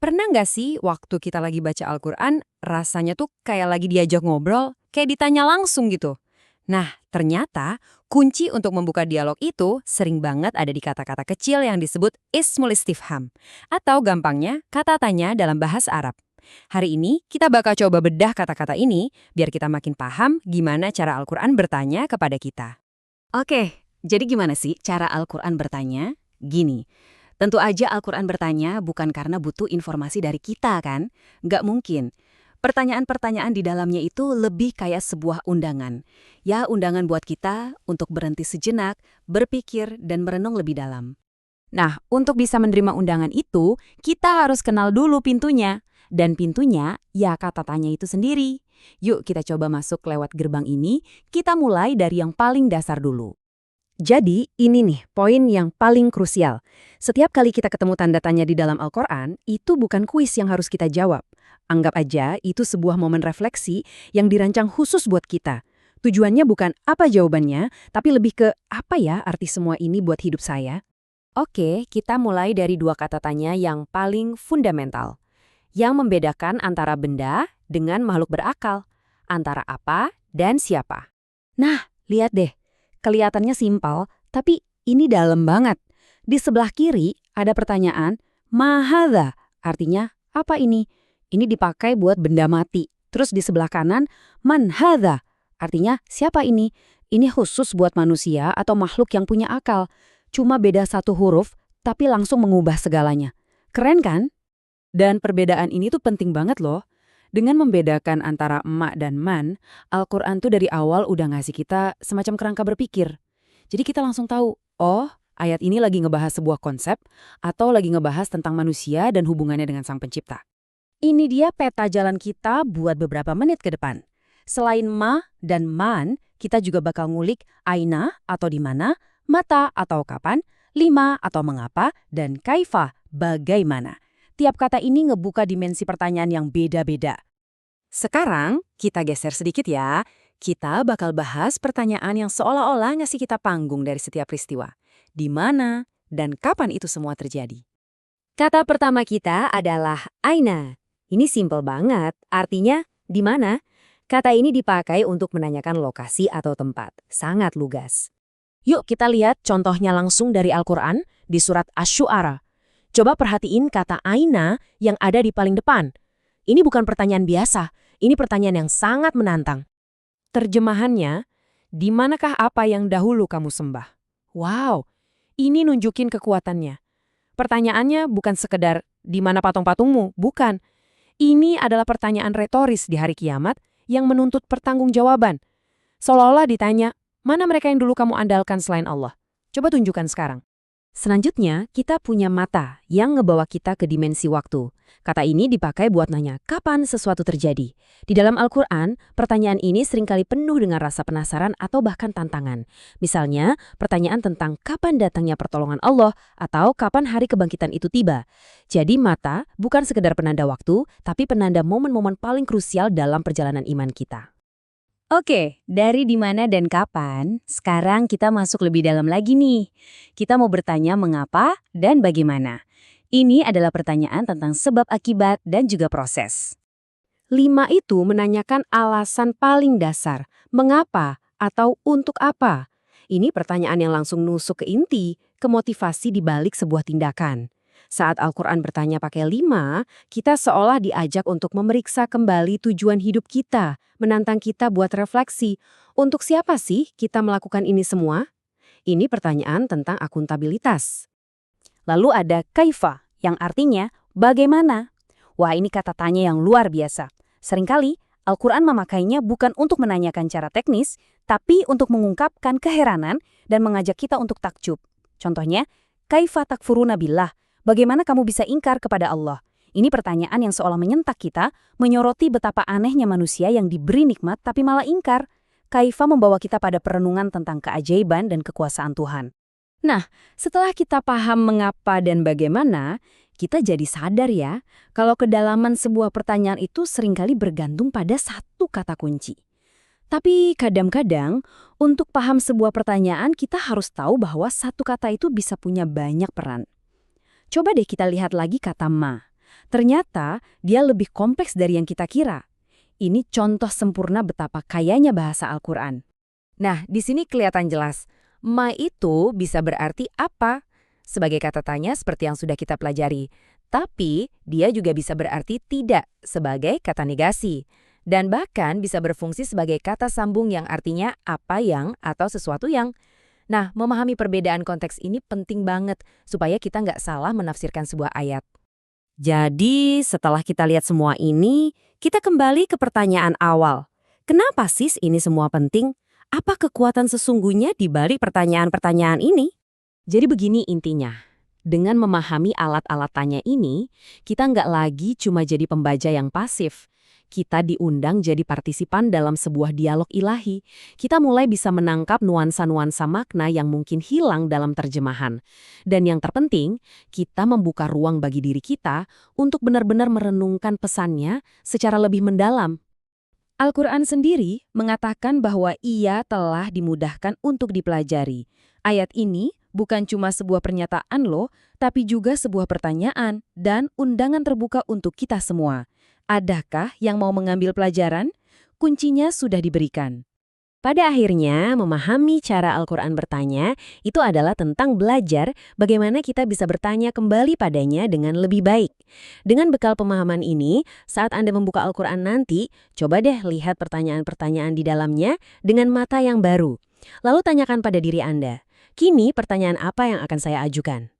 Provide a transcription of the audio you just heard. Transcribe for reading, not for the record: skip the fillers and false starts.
Pernah nggak sih waktu kita lagi baca Al-Quran, rasanya tuh kayak lagi diajak ngobrol, kayak ditanya langsung gitu? Nah, ternyata kunci untuk membuka dialog itu sering banget ada di kata-kata kecil yang disebut ismul istifham. Atau gampangnya, kata tanya dalam bahasa Arab. Hari ini kita bakal coba bedah kata-kata ini biar kita makin paham gimana cara Al-Quran bertanya kepada kita. Oke, jadi gimana sih cara Al-Quran bertanya? Gini, tentu aja Al-Quran bertanya bukan karena butuh informasi dari kita kan? Nggak mungkin. Pertanyaan-pertanyaan di dalamnya itu lebih kayak sebuah undangan. Ya, undangan buat kita untuk berhenti sejenak, berpikir, dan merenung lebih dalam. Nah, untuk bisa menerima undangan itu, kita harus kenal dulu pintunya. Dan pintunya, ya kata tanya itu sendiri. Yuk kita coba masuk lewat gerbang ini, kita mulai dari yang paling dasar dulu. Jadi, ini nih poin yang paling krusial. Setiap kali kita ketemu tanda tanya di dalam Al-Quran, itu bukan kuis yang harus kita jawab. Anggap aja itu sebuah momen refleksi yang dirancang khusus buat kita. Tujuannya bukan apa jawabannya, tapi lebih ke apa ya arti semua ini buat hidup saya. Oke, kita mulai dari dua kata tanya yang paling fundamental, yang membedakan antara benda dengan makhluk berakal, antara apa dan siapa. Nah, lihat deh, kelihatannya simpel, tapi ini dalam banget. Di sebelah kiri ada pertanyaan, mahadza, artinya apa ini? Ini dipakai buat benda mati. Terus di sebelah kanan, manhadza, artinya siapa ini? Ini khusus buat manusia atau makhluk yang punya akal. Cuma beda satu huruf, tapi langsung mengubah segalanya. Keren kan? Dan perbedaan ini tuh penting banget loh. Dengan membedakan antara emak dan man, Al-Quran tuh dari awal udah ngasih kita semacam kerangka berpikir. Jadi kita langsung tahu, oh ayat ini lagi ngebahas sebuah konsep atau lagi ngebahas tentang manusia dan hubungannya dengan Sang Pencipta. Ini dia peta jalan kita buat beberapa menit ke depan. Selain ma dan man, kita juga bakal ngulik aina atau di mana, mata atau kapan, lima atau mengapa, dan kaifa, bagaimana. Tiap kata ini ngebuka dimensi pertanyaan yang beda-beda. Sekarang, kita geser sedikit ya. Kita bakal bahas pertanyaan yang seolah-olah ngasih kita panggung dari setiap peristiwa. Di mana dan kapan itu semua terjadi. Kata pertama kita adalah aina. Ini simpel banget, artinya di mana? Kata ini dipakai untuk menanyakan lokasi atau tempat. Sangat lugas. Yuk kita lihat contohnya langsung dari Al-Quran di surat Asy-Syu'ara. Coba perhatiin kata aina yang ada di paling depan. Ini bukan pertanyaan biasa, ini pertanyaan yang sangat menantang. Terjemahannya, di manakah apa yang dahulu kamu sembah? Wow, ini nunjukin kekuatannya. Pertanyaannya bukan sekedar di mana patung-patungmu, bukan. Ini adalah pertanyaan retoris di hari kiamat yang menuntut pertanggungjawaban. Seolah-olah ditanya, mana mereka yang dulu kamu andalkan selain Allah? Coba tunjukkan sekarang. Selanjutnya, kita punya mata yang ngebawa kita ke dimensi waktu. Kata ini dipakai buat nanya kapan sesuatu terjadi. Di dalam Al-Quran, pertanyaan ini seringkali penuh dengan rasa penasaran atau bahkan tantangan. Misalnya, pertanyaan tentang kapan datangnya pertolongan Allah atau kapan hari kebangkitan itu tiba. Jadi mata bukan sekedar penanda waktu, tapi penanda momen-momen paling krusial dalam perjalanan iman kita. Oke, dari di mana dan kapan, sekarang kita masuk lebih dalam lagi nih. Kita mau bertanya mengapa dan bagaimana. Ini adalah pertanyaan tentang sebab akibat dan juga proses. 5 itu menanyakan alasan paling dasar, mengapa atau untuk apa. Ini pertanyaan yang langsung nusuk ke inti, ke motivasi di balik sebuah tindakan. Saat Al-Quran bertanya pakai 5, kita seolah diajak untuk memeriksa kembali tujuan hidup kita, menantang kita buat refleksi. Untuk siapa sih kita melakukan ini semua? Ini pertanyaan tentang akuntabilitas. Lalu ada kaifa, yang artinya bagaimana. Wah, ini kata tanya yang luar biasa. Seringkali Al-Quran memakainya bukan untuk menanyakan cara teknis, tapi untuk mengungkapkan keheranan dan mengajak kita untuk takjub. Contohnya, kaifa takfuruna billah. Bagaimana kamu bisa ingkar kepada Allah? Ini pertanyaan yang seolah menyentak kita, menyoroti betapa anehnya manusia yang diberi nikmat tapi malah ingkar. Kaifa membawa kita pada perenungan tentang keajaiban dan kekuasaan Tuhan. Nah, setelah kita paham mengapa dan bagaimana, kita jadi sadar ya, kalau kedalaman sebuah pertanyaan itu seringkali bergantung pada satu kata kunci. Tapi kadang-kadang, untuk paham sebuah pertanyaan, kita harus tahu bahwa satu kata itu bisa punya banyak peran. Coba deh kita lihat lagi kata ma. Ternyata dia lebih kompleks dari yang kita kira. Ini contoh sempurna betapa kayanya bahasa Al-Quran. Nah, di sini kelihatan jelas, ma itu bisa berarti apa? Sebagai kata tanya seperti yang sudah kita pelajari. Tapi, dia juga bisa berarti tidak sebagai kata negasi. Dan bahkan bisa berfungsi sebagai kata sambung yang artinya apa yang atau sesuatu yang. Nah, memahami perbedaan konteks ini penting banget supaya kita nggak salah menafsirkan sebuah ayat. Jadi, setelah kita lihat semua ini, kita kembali ke pertanyaan awal. Kenapa sih ini semua penting? Apa kekuatan sesungguhnya di balik pertanyaan-pertanyaan ini? Jadi begini intinya, dengan memahami alat-alat tanya ini, kita nggak lagi cuma jadi pembaca yang pasif. Kita diundang jadi partisipan dalam sebuah dialog ilahi. Kita mulai bisa menangkap nuansa-nuansa makna yang mungkin hilang dalam terjemahan. Dan yang terpenting, kita membuka ruang bagi diri kita untuk benar-benar merenungkan pesannya secara lebih mendalam. Al-Quran sendiri mengatakan bahwa ia telah dimudahkan untuk dipelajari. Ayat ini bukan cuma sebuah pernyataan loh, tapi juga sebuah pertanyaan dan undangan terbuka untuk kita semua. Adakah yang mau mengambil pelajaran? Kuncinya sudah diberikan. Pada akhirnya, memahami cara Al-Quran bertanya itu adalah tentang belajar bagaimana kita bisa bertanya kembali padanya dengan lebih baik. Dengan bekal pemahaman ini, saat Anda membuka Al-Quran nanti, coba deh lihat pertanyaan-pertanyaan di dalamnya dengan mata yang baru. Lalu tanyakan pada diri Anda, kini pertanyaan apa yang akan saya ajukan?